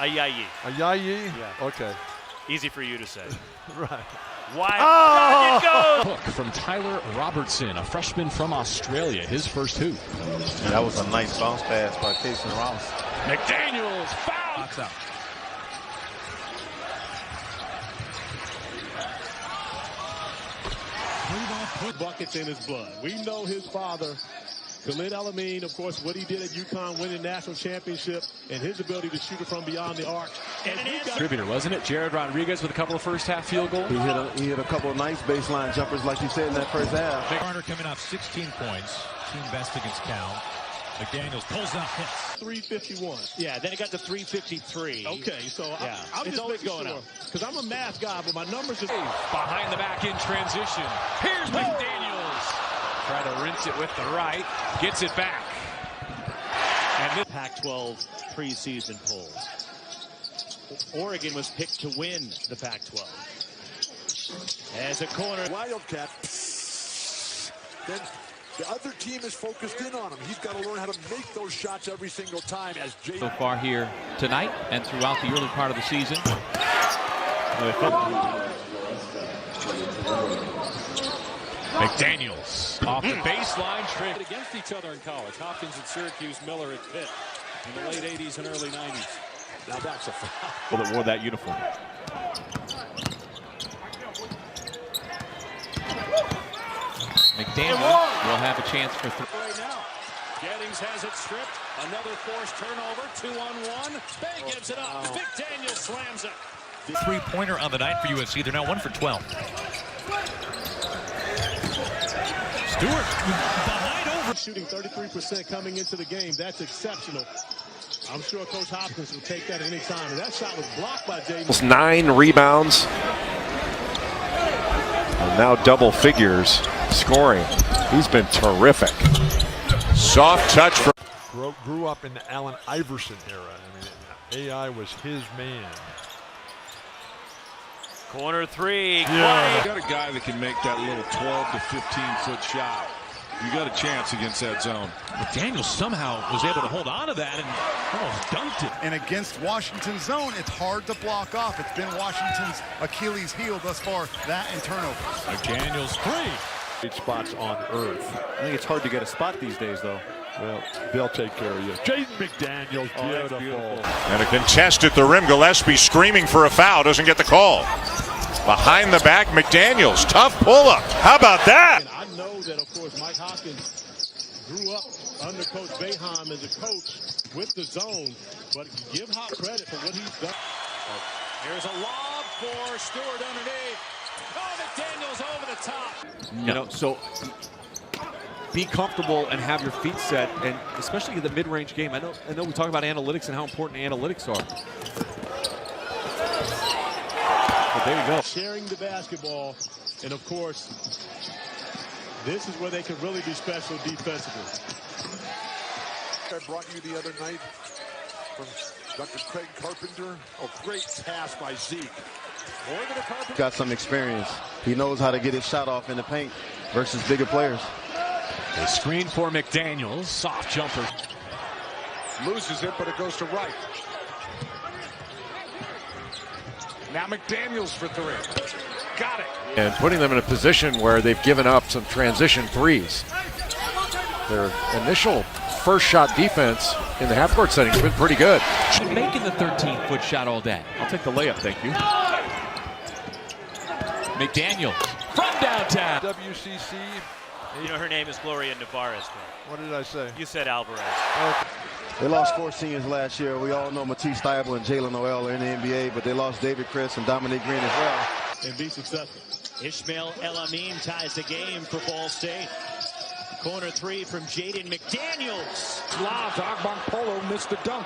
Ayayi. Ayayi? Yeah. Okay. Easy for you to say. Right. Wide shot, it goes! Hook from Tyler Robertson, a freshman from Australia, his first hoop. That was a nice bounce pass by Casey Rouse. McDaniels foul. Box out. Put buckets in his blood. We know his father, Khalid El-Amin, of course, what he did at UConn, winning national championship, and his ability to shoot it from beyond the arc. And Distributor, wasn't it? Jared Rodriguez with a couple of first-half field goals. He hit a couple of nice baseline jumpers, like you said, in that first half. Garner coming off 16 points, team best against Cal. McDaniels pulls out hits. 351. Yeah, then it got to 353. Okay, so yeah. I'm it's just always going going up because I'm a math guy, but my numbers are behind the back in transition. Here's McDaniels. Try to rinse it with the right. Gets it back. And this Pac-12 preseason poll. Oregon was picked to win the Pac-12. As a corner. Wildcat. Then the other team is focused in on him. He's got to learn how to make those shots every single time. As Jaden so far here tonight and throughout the early part of the season. McDaniels off the baseline trick. Against each other in college. Hopkins at Syracuse, Miller at Pitt in the late 80s and early 90s. now that's a foul. That wore that uniform. McDaniels will have a chance for three. Right now, Gettings has it stripped. Another forced turnover. 2-on-1. Spade gives it up. McDaniels slams it. Three-pointer on the night for USC. They're now 1 for 12. Stewart behind over. shooting 33% coming into the game. That's exceptional. I'm sure Coach Hopkins will take that any time. And that shot was blocked by Jaden. 9 rebounds. And now double figures scoring. He's been terrific. Soft touch for. Grew up in the Allen Iverson era. I mean, AI was his man. Corner three. Yeah. You got a guy that can make that little 12 to 15-foot shot. You got a chance against that zone. McDaniels somehow was able to hold on to that and almost dunked it. And against Washington's zone, it's hard to block off. It's been Washington's Achilles heel thus far, that and turnovers. McDaniels three. Great spots on earth. I think it's hard to get a spot these days, though. Well, they'll take care of you. Jaden McDaniels, beautiful. And a contest at the rim. Gillespie screaming for a foul. Doesn't get the call. Behind the back, McDaniels. Tough pull-up. How about that? And I know that, of course, Mike Hopkins grew up under Coach Boeheim as a coach with the zone. But give Hop credit for what he's done. Here's a lob for Stewart underneath. Oh, McDaniels over the top. You know, so be comfortable and have your feet set, and especially in the mid-range game. I know we talk about analytics and how important analytics are. But there you go. Sharing the basketball, and of course, this is where they can really be special defensively. I brought you the other night from Dr. Craig Carpenter. A great pass by Zeke. Got some experience. He knows how to get his shot off in the paint versus bigger players. A screen for McDaniels. Soft jumper. Loses it, but it goes to right. Now McDaniels for three. Got it. And putting them in a position where they've given up some transition threes. Their initial first shot defense in the half-court setting has been pretty good. Making the 13-foot shot all day. I'll take the layup, thank you. McDaniels from downtown. WCC. You know her name is Gloria Nevarez. What did I say? You said Alvarez. Okay. They lost 4 seniors last year. We all know Matisse Thybulle and Jalen Noel are in the NBA, but they lost David Chris and Dominique Green as well. And be successful. Ishmael El-Amin ties the game for Ball State. Corner three from Jaden McDaniels. Lob to Agbankpolo, missed the dunk.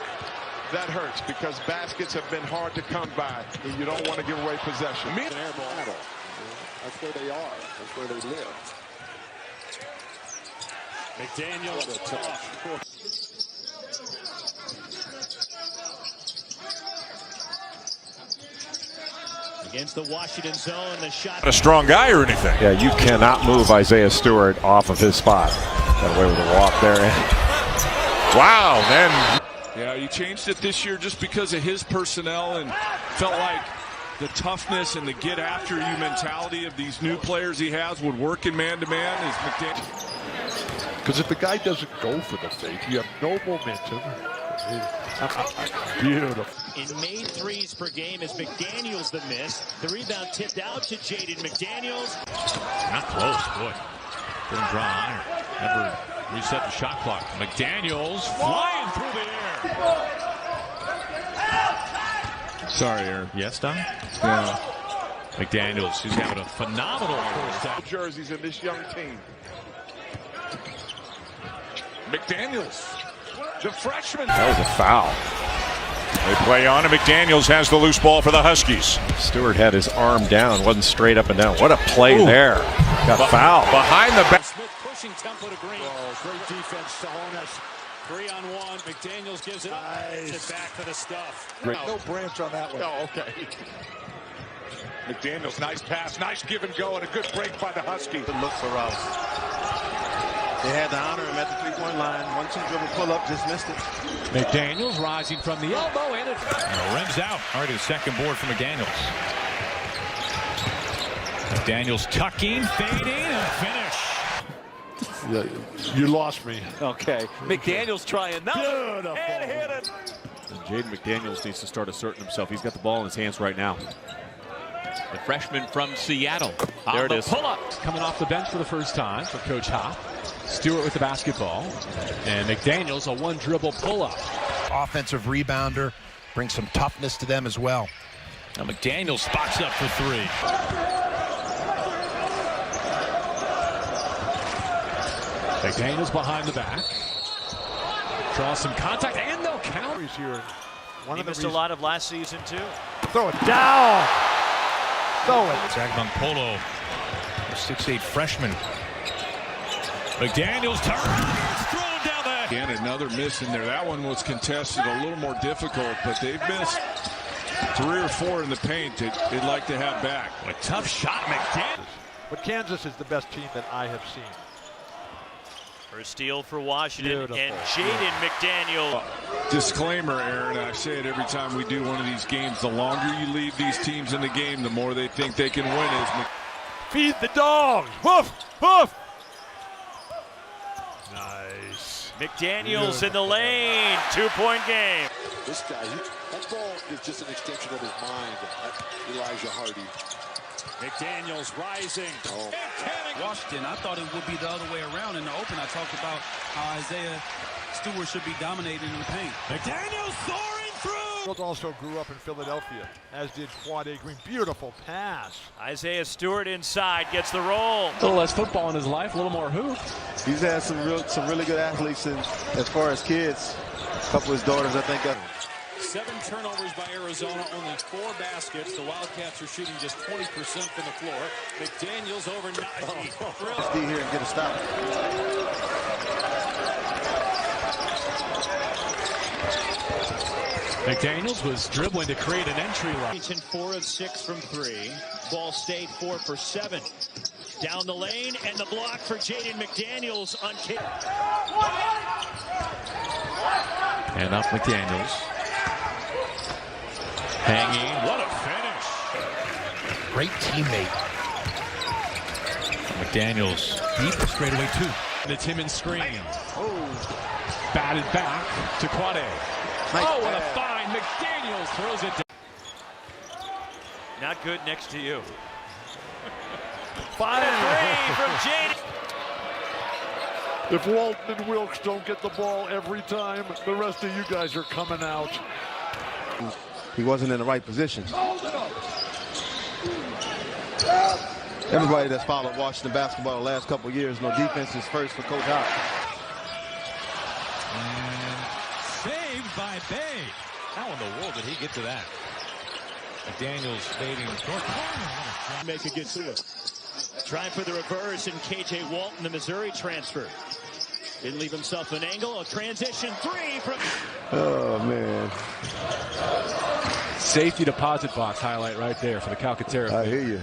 That hurts because baskets have been hard to come by, and you don't want to give away possession. An air ball. That's where they are. That's where they live. McDaniels against the Washington zone. The shot. Not a strong guy or anything. Yeah, you cannot move Isaiah Stewart off of his spot. Got away with a walk there. Wow, then Yeah, he changed it this year just because of his personnel and felt like the toughness and the get after you mentality of these new players he has would work in man-to-man is McDaniels. Because if the guy doesn't go for the fake, you have no momentum. Beautiful. In made threes per game is McDaniels the miss. The rebound tipped out to Jaden McDaniels. Not close, boy. Didn't draw iron. Never reset the shot clock. McDaniels flying through the air. Sorry, Aaron. Yes, Don? Yeah. McDaniels, he's having a phenomenal first half. Jerseys in this young team. McDaniels, the freshman. That was a foul. They play on, and McDaniels has the loose ball for the Huskies. Stewart had his arm down, wasn't straight up and down. What a play there. Got fouled. Behind the back. Smith pushing tempo to Green. Oh, great defense, Sahonas. 3-on-1. McDaniels gives it. Nice. It back for the stuff. Great. No branch on that one. Oh, okay. McDaniels, nice pass, nice give and go, and a good break by the Huskies. Good look for Rouse. They had to honor him at the three-point line. 1-2 dribble pull-up, just missed it. McDaniels rising from the elbow and it. Rims out. Already the second board for McDaniels. McDaniels tucking, fading, and finish. Yeah, you lost me. Okay. McDaniels trying another. Beautiful. And hit it. And Jaden McDaniels needs to start asserting himself. He's got the ball in his hands right now. The freshman from Seattle. There it is. Pull-up. Coming off the bench for the first time for Coach Hop. Stewart with the basketball. And McDaniels a one-dribble pull-up. Offensive rebounder. Brings some toughness to them as well. Now McDaniels spots up for three. McDaniels behind the back. Draws some contact and no count. He's here. He missed a lot of last season, too. Throw it down. Throw it. Zagmon-Polo, a 6'8" freshman. McDaniels turns, thrown down the. Again, another miss in there. That one was contested, a little more difficult, but they've missed 3 or 4 in the paint they'd like to have back. A tough shot, McDaniels. But Kansas is the best team that I have seen. For a steal for Washington. Beautiful. And Jaden McDaniels. Disclaimer, Aaron, I say it every time we do one of these games, the longer you leave these teams in the game, the more they think they can win. Feed the dogs. Woof, woof. Nice. McDaniels in the lane. 2-point game. This guy, that ball is just an extension of his mind. Elijah Hardy. McDaniels rising. Oh. Washington, I thought it would be the other way around. In the open, I talked about how Isaiah Stewart should be dominating in the paint. McDaniels soaring through. Fields also grew up in Philadelphia, as did Quade Green. Beautiful pass. Isaiah Stewart inside gets the roll. A little less football in his life, a little more hoop. He's had some really good athletes as far as kids. A couple of his daughters, I think. 7 turnovers by Arizona, only 4 baskets. The Wildcats are shooting just 20% from the floor. McDaniels over Najee. Let's be here and get a stop. McDaniels was dribbling to create an entry line. 4 of 6 from 3. Ball State 4 for 7. Down the lane and the block for Jaden McDaniels on kick. And up McDaniels. Hanging. What a finish. Great teammate. McDaniels deep straightaway 2. The Timmons screen. Oh. Batted back to Quade. Oh, what a find. McDaniels throws it down. Not good next to you. Fire. From Jaden. If Walton and Wilkes don't get the ball every time, the rest of you guys are coming out. He wasn't in the right position. Everybody that's followed Washington basketball the last couple of years know defense is first for Coach Hop. Saved by Bay. How in the world did he get to that? McDaniels fading short. Make it get to it. Trying for the reverse, and KJ Walton, the Missouri transfer. Didn't leave himself an angle. A transition 3 from. Oh, man. Safety deposit box highlight right there for the Calcaterra. I hear you.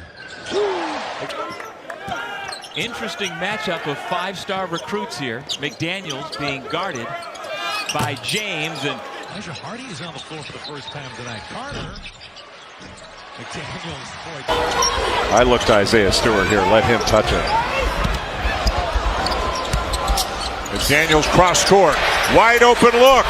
Interesting matchup of 5-star recruits here. McDaniels being guarded by James, and Elijah Hardy is on the floor for the first time tonight. Carter. McDaniels. I look to Isaiah Stewart here. Let him touch it. McDaniels cross court. Wide open look.